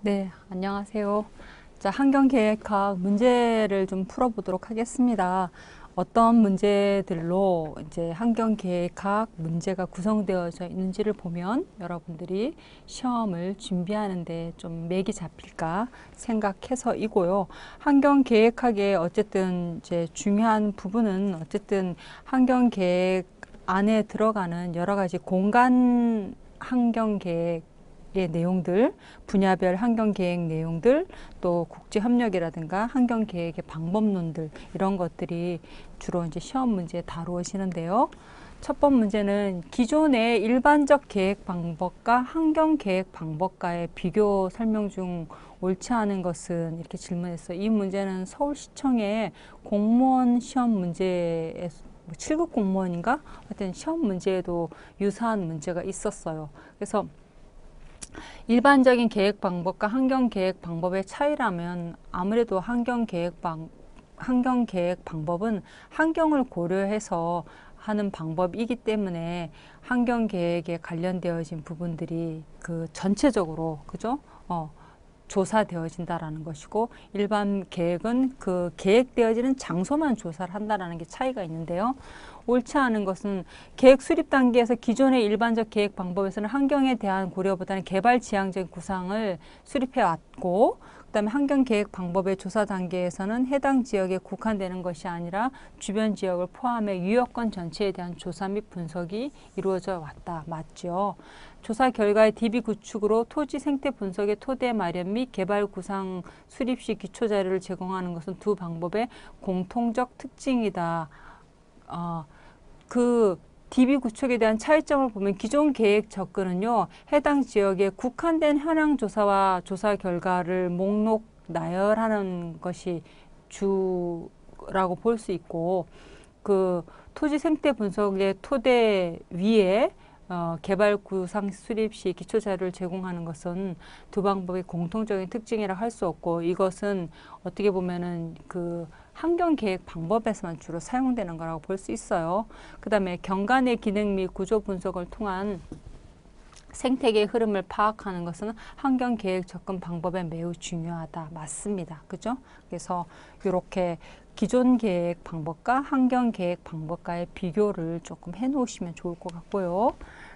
네, 안녕하세요. 자, 환경계획학 문제를 좀 풀어보도록 하겠습니다. 어떤 문제들로 이제 환경계획학 문제가 구성되어져 있는지를 보면 여러분들이 시험을 준비하는데 좀 맥이 잡힐까 생각해서이고요. 환경계획학의 어쨌든 이제 중요한 부분은 어쨌든 환경계획 안에 들어가는 여러 가지 공간 환경계획 의 내용들, 분야별 환경계획 내용들, 또 국제협력이라든가 환경계획의 방법론들 이런 것들이 주로 이제 시험 문제에 다루어지는데요. 첫 번째 문제는 기존의 일반적 계획 방법과 환경계획 방법과의 비교 설명 중 옳지 않은 것은 이렇게 질문했어요. 이 문제는 서울시청의 공무원 시험 문제에 7급 공무원인가? 하여튼 시험 문제에도 유사한 문제가 있었어요. 그래서 일반적인 계획 방법과 환경 계획 방법의 차이라면 아무래도 환경 계획 방법은 환경을 고려해서 하는 방법이기 때문에 환경 계획에 관련되어진 부분들이 그 전체적으로 그죠? 조사되어진다라는 것이고, 일반 계획은 그 계획되어지는 장소만 조사를 한다라는 게 차이가 있는데요. 옳지 않은 것은 계획 수립 단계에서 기존의 일반적 계획 방법에서는 환경에 대한 고려보다는 개발 지향적인 구상을 수립해 왔고, 그다음에 환경 계획 방법의 조사 단계에서는 해당 지역에 국한되는 것이 아니라 주변 지역을 포함해 유역권 전체에 대한 조사 및 분석이 이루어져 왔다. 맞죠? 조사 결과의 DB 구축으로 토지 생태 분석의 토대 마련 및 개발 구상 수립 시 기초 자료를 제공하는 것은 두 방법의 공통적 특징이다. 그 DB 구축에 대한 차이점을 보면 기존 계획 접근은요, 해당 지역에 국한된 현황 조사와 조사 결과를 목록 나열하는 것이 주라고 볼 수 있고, 그 토지 생태 분석의 토대 위에 개발 구상 수립 시 기초 자료를 제공하는 것은 두 방법의 공통적인 특징이라 할 수 없고, 이것은 어떻게 보면은 그 환경 계획 방법에서만 주로 사용되는 거라고 볼 수 있어요. 그 다음에 경관의 기능 및 구조 분석을 통한 생태계의 흐름을 파악하는 것은 환경 계획 접근 방법에 매우 중요하다. 맞습니다. 그죠? 그래서 이렇게 기존 계획 방법과 환경 계획 방법과의 비교를 조금 해 놓으시면 좋을 것 같고요.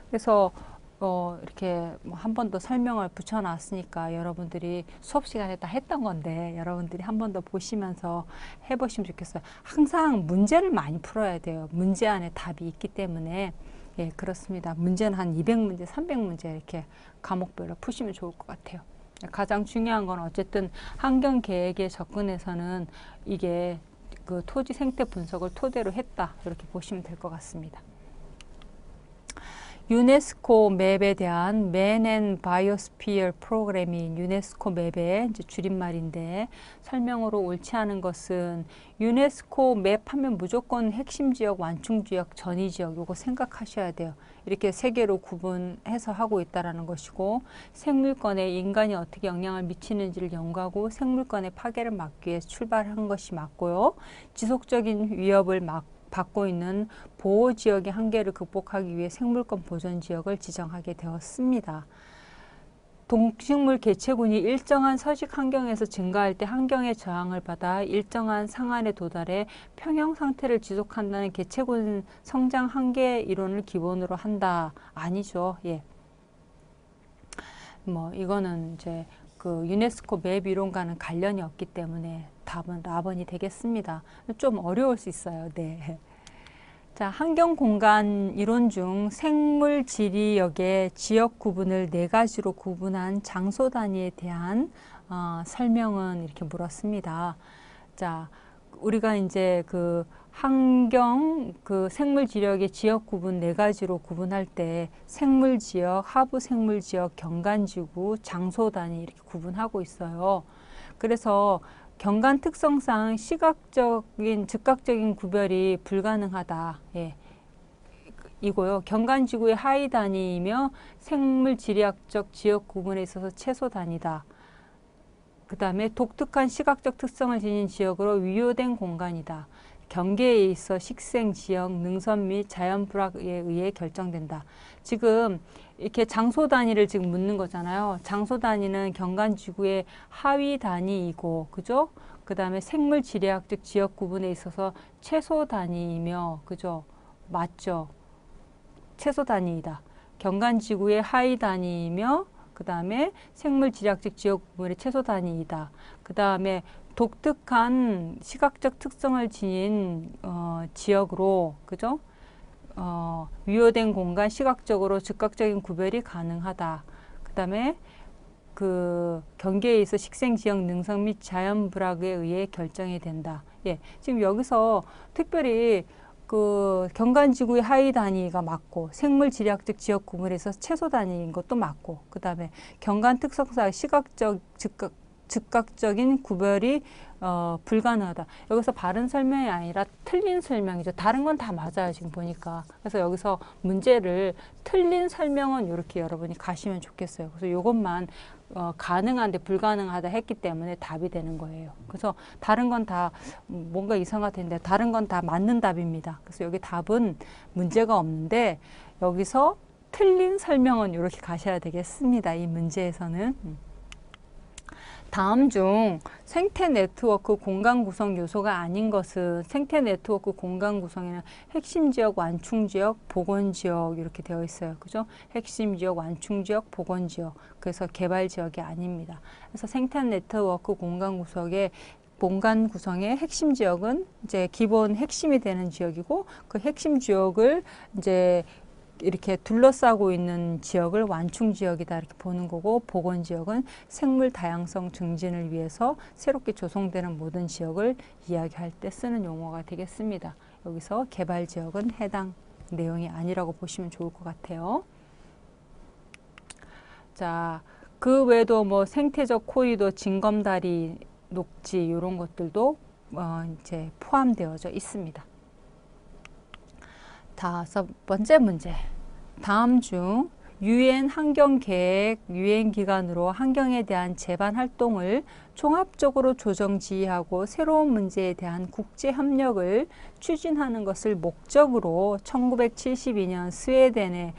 그래서 이렇게 한 번 더 설명을 붙여놨으니까 여러분들이 수업 시간에 다 했던 건데 여러분들이 한 번 더 보시면서 해보시면 좋겠어요. 항상 문제를 많이 풀어야 돼요. 문제 안에 답이 있기 때문에. 예, 그렇습니다. 문제는 한 200문제, 300문제 이렇게 과목별로 푸시면 좋을 것 같아요. 가장 중요한 건 어쨌든 환경 계획에 접근해서는 이게 그 토지 생태 분석을 토대로 했다. 이렇게 보시면 될 것 같습니다. 유네스코 맵에 대한 Man and Biosphere 프로그램인 유네스코 맵의 이제 줄임말인데, 설명으로 옳지 않은 것은 유네스코 맵 하면 무조건 핵심 지역, 완충 지역, 전이 지역 요거 생각하셔야 돼요. 이렇게 세 개로 구분해서 하고 있다라는 것이고, 생물권에 인간이 어떻게 영향을 미치는지를 연구하고 생물권의 파괴를 막기 위해 출발한 것이 맞고요. 지속적인 위협을 받고 있는 보호지역의 한계를 극복하기 위해 생물권 보존지역을 지정하게 되었습니다. 동식물 개체군이 일정한 서식 환경에서 증가할 때 환경의 저항을 받아 일정한 상한에 도달해 평형 상태를 지속한다는 개체군 성장 한계 이론을 기본으로 한다. 아니죠. 예. 이거는 이제 그 유네스코 맵 이론과는 관련이 없기 때문에 답은 라번이 되겠습니다. 좀 어려울 수 있어요. 네. 자, 환경공간 이론 중 생물 지리역의 지역 구분을 네 가지로 구분한 장소 단위에 대한 설명은 이렇게 물었습니다. 자, 우리가 이제 그 생물 지리역의 지역 구분 네 가지로 구분할 때 생물 지역, 하부 생물 지역, 경관지구, 장소 단위 이렇게 구분하고 있어요. 그래서 경관 특성상 시각적인, 즉각적인 구별이 불가능하다. 예. 이고요. 경관지구의 하위 단위이며 생물 지리학적 지역 구분에 있어서 최소 단위다. 그 다음에 독특한 시각적 특성을 지닌 지역으로 위요된 공간이다. 경계에 있어 식생, 지역, 능선 및 자연 불황에 의해 결정된다. 지금 이렇게 장소 단위를 지금 묻는 거잖아요. 장소 단위는 경관지구의 하위 단위이고, 그죠? 그 다음에 생물 지리학적 지역 구분에 있어서 최소 단위이며, 그죠? 맞죠? 최소 단위이다. 경관지구의 하위 단위이며, 그 다음에 생물 지리학적 지역 구분의 최소 단위이다. 그 다음에 독특한 시각적 특성을 지닌 지역으로, 그죠? 위호된 공간 시각적으로 즉각적인 구별이 가능하다. 그 다음에 그 경계에 있어 식생지역 능선 및 자연 불황에 의해 결정이 된다. 예, 지금 여기서 특별히 그 경관지구의 하위 단위가 맞고 생물 지리학적 지역 구분에서 최소 단위인 것도 맞고, 그 다음에 경관 특성상 시각적 즉각적인 구별이 불가능하다. 여기서 바른 설명이 아니라 틀린 설명이죠. 다른 건 다 맞아요, 지금 보니까. 그래서 여기서 문제를 틀린 설명은 이렇게 여러분이 가시면 좋겠어요. 그래서 이것만 가능한데 불가능하다 했기 때문에 답이 되는 거예요. 그래서 다른 건 다 뭔가 이상하던데 다른 건 다 맞는 답입니다. 그래서 여기 답은 문제가 없는데 여기서 틀린 설명은 이렇게 가셔야 되겠습니다. 이 문제에서는. 다음 중 생태 네트워크 공간 구성 요소가 아닌 것은 생태 네트워크 공간 구성에는 핵심 지역, 완충 지역, 복원 지역 이렇게 되어 있어요. 그죠? 핵심 지역, 완충 지역, 복원 지역. 그래서 개발 지역이 아닙니다. 그래서 생태 네트워크 공간 구성의 핵심 지역은 이제 기본 핵심이 되는 지역이고 그 핵심 지역을 이제 이렇게 둘러싸고 있는 지역을 완충 지역이다 이렇게 보는 거고, 복원 지역은 생물 다양성 증진을 위해서 새롭게 조성되는 모든 지역을 이야기할 때 쓰는 용어가 되겠습니다. 여기서 개발 지역은 해당 내용이 아니라고 보시면 좋을 것 같아요. 자, 그 외에도 뭐 생태적 코리도, 징검다리, 녹지 이런 것들도 이제 포함되어져 있습니다. 다섯 번째 문제. 다음 중 유엔 환경계획 유엔 기관으로 환경에 대한 제반 활동을 종합적으로 조정 지휘하고 새로운 문제에 대한 국제 협력을 추진하는 것을 목적으로 1972년 스웨덴의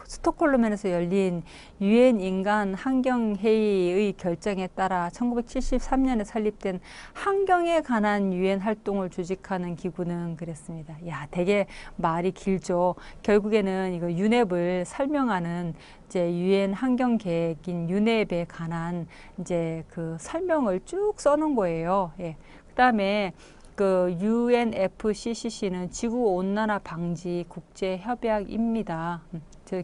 스톡홀름에서 열린 유엔 인간 환경 회의의 결정에 따라 1973년에 설립된 환경에 관한 유엔 활동을 조직하는 기구는 그랬습니다. 야, 되게 말이 길죠. 결국에는 이거 유넵을 설명하는 이제 유엔 환경 계획인 유넵에 관한 이제 그 설명을 쭉 써놓은 거예요. 예. 그다음에 그 UNFCCC는 지구 온난화 방지 국제 협약입니다.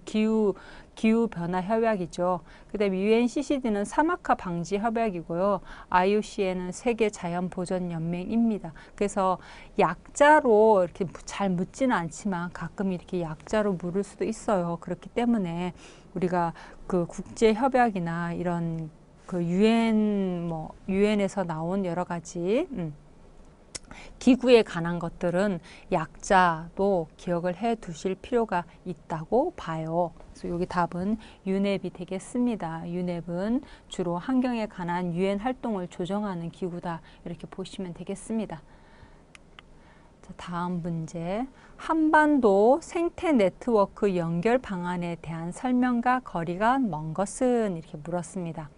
기후 변화 협약이죠. 그다음에 UNCCD는 사막화 방지 협약이고요. IUCN은 세계 자연 보전 연맹입니다. 그래서 약자로 이렇게 잘 묻지는 않지만 가끔 이렇게 약자로 물을 수도 있어요. 그렇기 때문에 우리가 그 국제 협약이나 이런 그 유엔에서 나온 여러 가지 기구에 관한 것들은 약자도 기억을 해 두실 필요가 있다고 봐요. 그래서 여기 답은 유넵이 되겠습니다. 유넵은 주로 환경에 관한 유엔 활동을 조정하는 기구다. 이렇게 보시면 되겠습니다. 자, 다음 문제. 한반도 생태 네트워크 연결 방안에 대한 설명과 거리가 먼 것은 이렇게 물었습니다.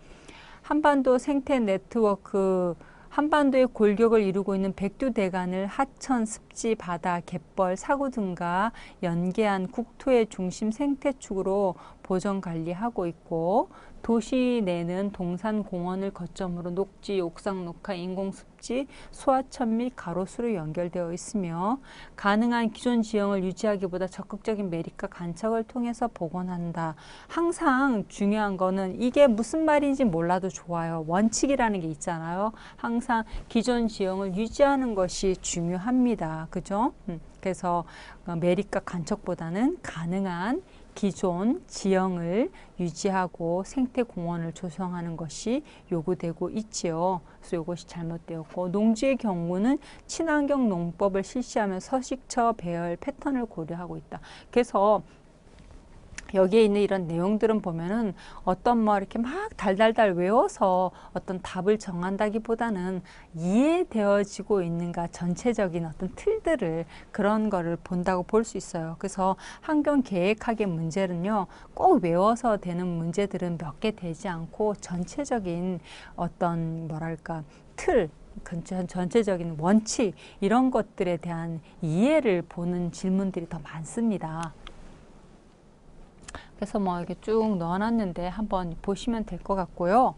한반도 생태 네트워크 한반도의 골격을 이루고 있는 백두대간을 하천, 습지, 바다, 갯벌, 사구 등과 연계한 국토의 중심 생태축으로 보전 관리하고 있고, 도시 내는 동산 공원을 거점으로 녹지, 옥상 녹화, 인공습지, 소하천 및 가로수로 연결되어 있으며 가능한 기존 지형을 유지하기보다 적극적인 매립과 간척을 통해서 복원한다. 항상 중요한 거는 이게 무슨 말인지 몰라도 좋아요. 원칙이라는 게 있잖아요. 항상 기존 지형을 유지하는 것이 중요합니다. 그죠? 그래서 매립과 간척보다는 가능한 기존 지형을 유지하고 생태공원을 조성하는 것이 요구되고 있지요. 그래서 이것이 잘못되었고, 농지의 경우는 친환경 농법을 실시하며 서식처 배열 패턴을 고려하고 있다. 그래서 여기에 있는 이런 내용들은 보면은 어떤 뭐 이렇게 막 달달달 외워서 어떤 답을 정한다기보다는 이해되어지고 있는가 전체적인 어떤 틀들을 그런 거를 본다고 볼 수 있어요. 그래서 환경 계획학의 문제는요, 꼭 외워서 되는 문제들은 몇 개 되지 않고 전체적인 어떤 뭐랄까 틀, 전체적인 원칙 이런 것들에 대한 이해를 보는 질문들이 더 많습니다. 그래서 뭐 이렇게 쭉 넣어놨는데 한번 보시면 될 것 같고요.